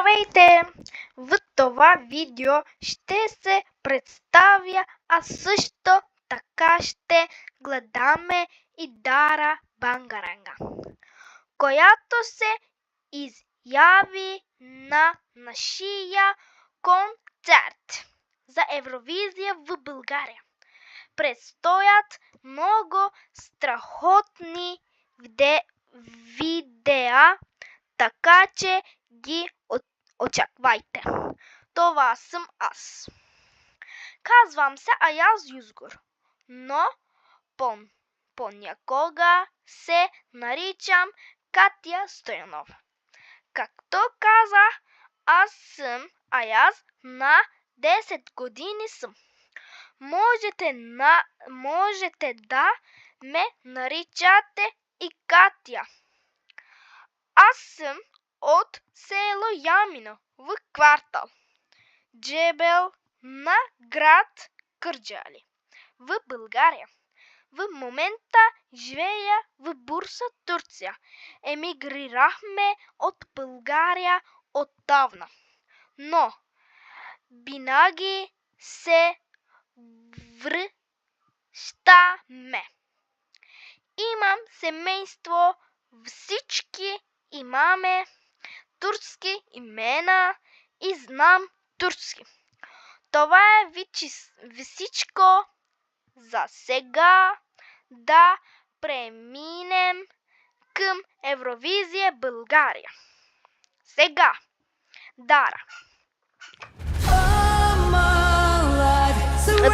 Здравейте! В това видео ще се представя, а също така ще гледаме и Дара Бангаранга, която се изяви на нашия концерт за Евровизия в България. Предстоят много страхотни видеа, така че ги очаквайте. Това съм аз. Казвам се Аяз Юзгур, но понякога се наричам Катя Стоянова. Както казах, аз съм Аяз, на 10 години съм. Можете да ме наричате и Катя. Аз съм от село Ямино в квартал Джебел на град Кърджали в България. В момента живея в Бурса, Турция. Емигрирахме от България отдавна, но винаги се връщаме. Имам семейство, всички имаме турски имена и знам турски. Това е всичко за сега. Да преминем към Евровизия България. Сега Дара.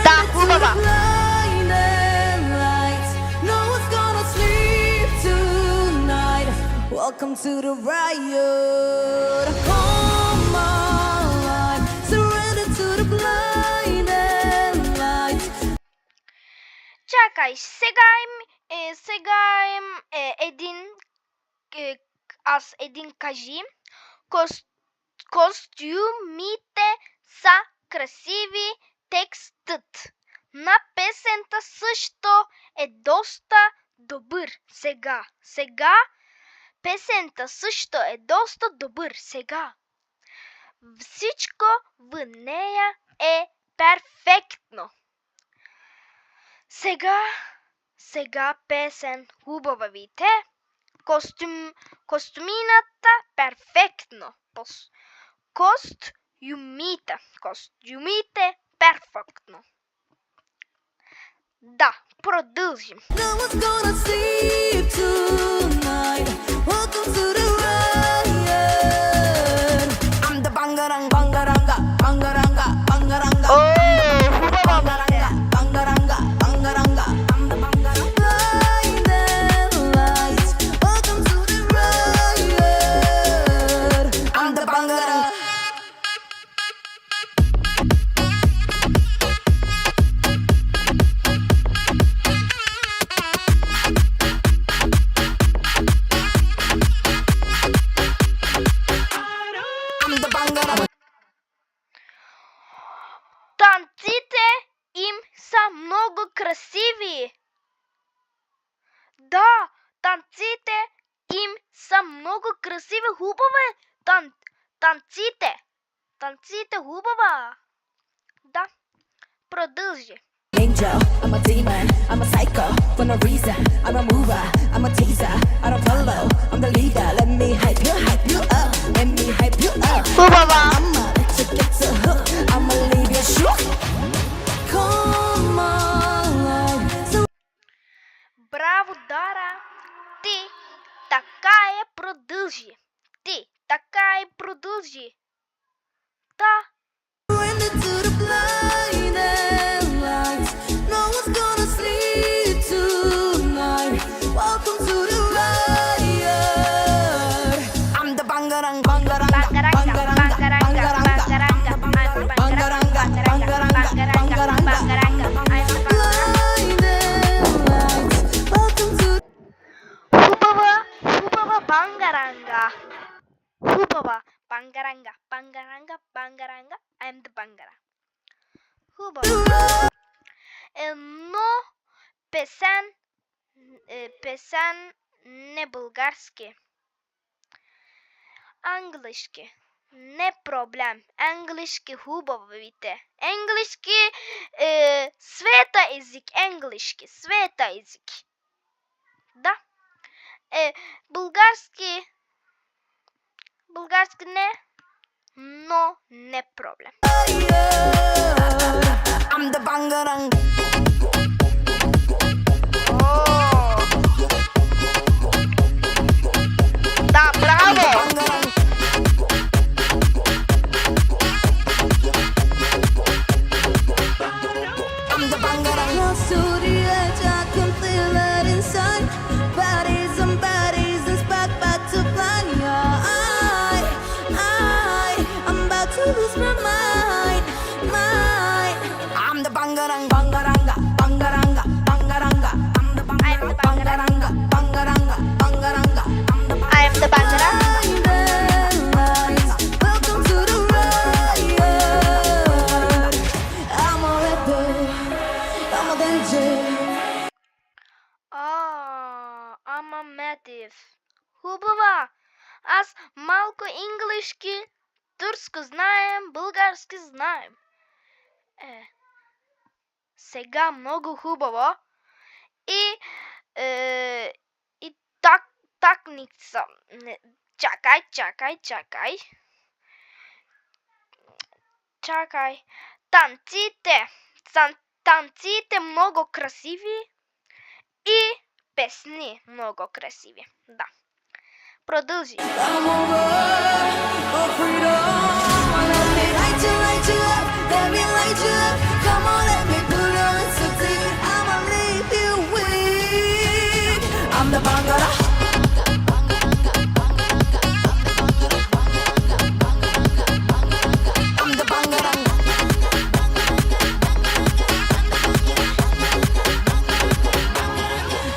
Да, хубава. Welcome to the riot. Come on, surrender to the blinding lights. Чакай, сега им един кажи. Костюмите са красиви, текстът на песента също е доста добър. Сега песента също е доста добър. Сега всичко в нея е перфектно. Сега песен хубава, вите. Костюмината перфектно. Костюмите перфектно. Да, продължим. No one's gonna sleep tonight. Welcome to the riot. I'm the Bangarang, Bangaranga, Bangaranga, Bangaranga. Bangaranga, Bangaranga, Bangaranga. I'm the Bangaranga. Blinding lights. Welcome to the riot. I'm the Bangaranga. Танците им са много красиви. Да, танците им са много красиви. Хубаво е. Танците хубава. Да, продължи. Angel, I'm a demon, I'm a psycho, for no reason. I'm a mover, I'm a teaser, I don't follow, I'm the leader. Let me hype you up, let me hype you up. Хубава. I'ma let you get to hook, I'ma leave you shook. Come on, so Браво, Дара. Ти така продължи. Да. surrender to the blinding lights. No one's gonna sleep tonight. Welcome to the riot. I'm the Bangarang, Bangaranga, Bangaranga, Bangaranga, Bangaranga, Bangaranga, blinding lights. Welcome to Хубава Бангаранга. Хубава Бангаранга. I'm the Bangara. Хубава. Едно песен не български. Английски. Не проблем. Англишки хубаво видите. Англишки света език. Англишки света език. Да. Български не. Но не проблем. I'm the bangarang. Да, браво! I'm the bangarang. Close to the edge, I can feel it inside. Bodies and spark back to fly. I'm about to lose my mind. I'm the bangarang, bangaranga, bangaranga, bangaranga. I'm the bangaranga, bangaranga, bangaranga. I am the bangara. Welcome to the riot. I'm a rebel, I'm a danger. Ама Метив. Хубава. Аз малко инглишки, турско знаем, български знаем. Сега много хубаво. И такница. Чакай. Танците много красиви и песни много красиви. Да. Продължи. I'm over for freedom. Let me light you up. Let me light you up. Come on, let me put you in so deep. I'ma leave you weak. I'm the bangara. I'm the bangara.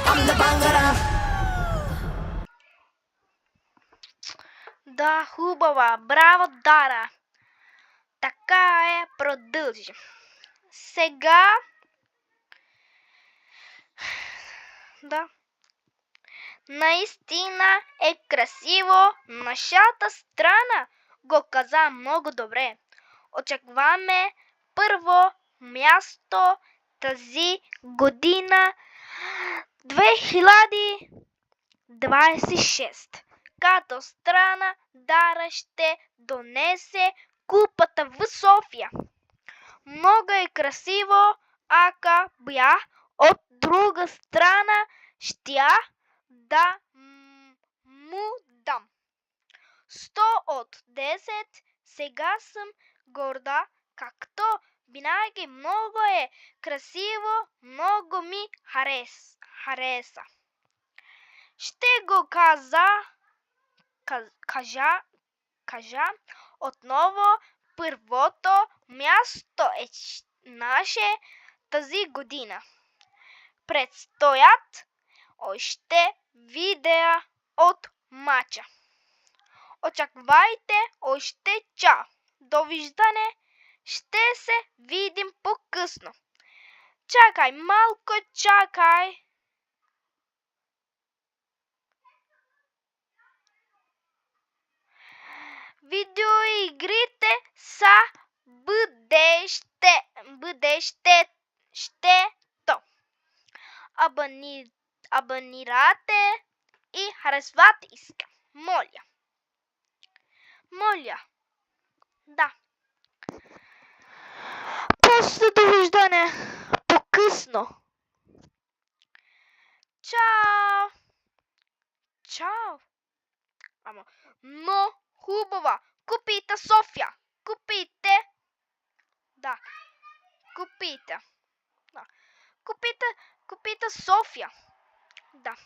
I'm the bangara. Да, хубава. Браво, Дара. Така е, продължи. Сега... Да. Наистина е красиво. Нашата страна го каза много добре. Очакваме първо място тази година 2026. Като страна Дара ще донесе купата в София. Много е красиво, ака бях от друга страна, щях да му дам 100 от 10. Сега съм горда, както винаги много е красиво, много ми хареса. Ще го кажа отново, първото място е наше тази година. Предстоят още видеа от мача. Очаквайте още. Чао! Довиждане! Ще се видим по-късно. Чакай, малко чакай. Видеоигрите са бъдещето. Абонирате и харесвате искам. Моля. Да. После довиждане. По-късно. Чао. Но хубава. Купите София. Купите. Да. Купите. Да. Купите София. Да.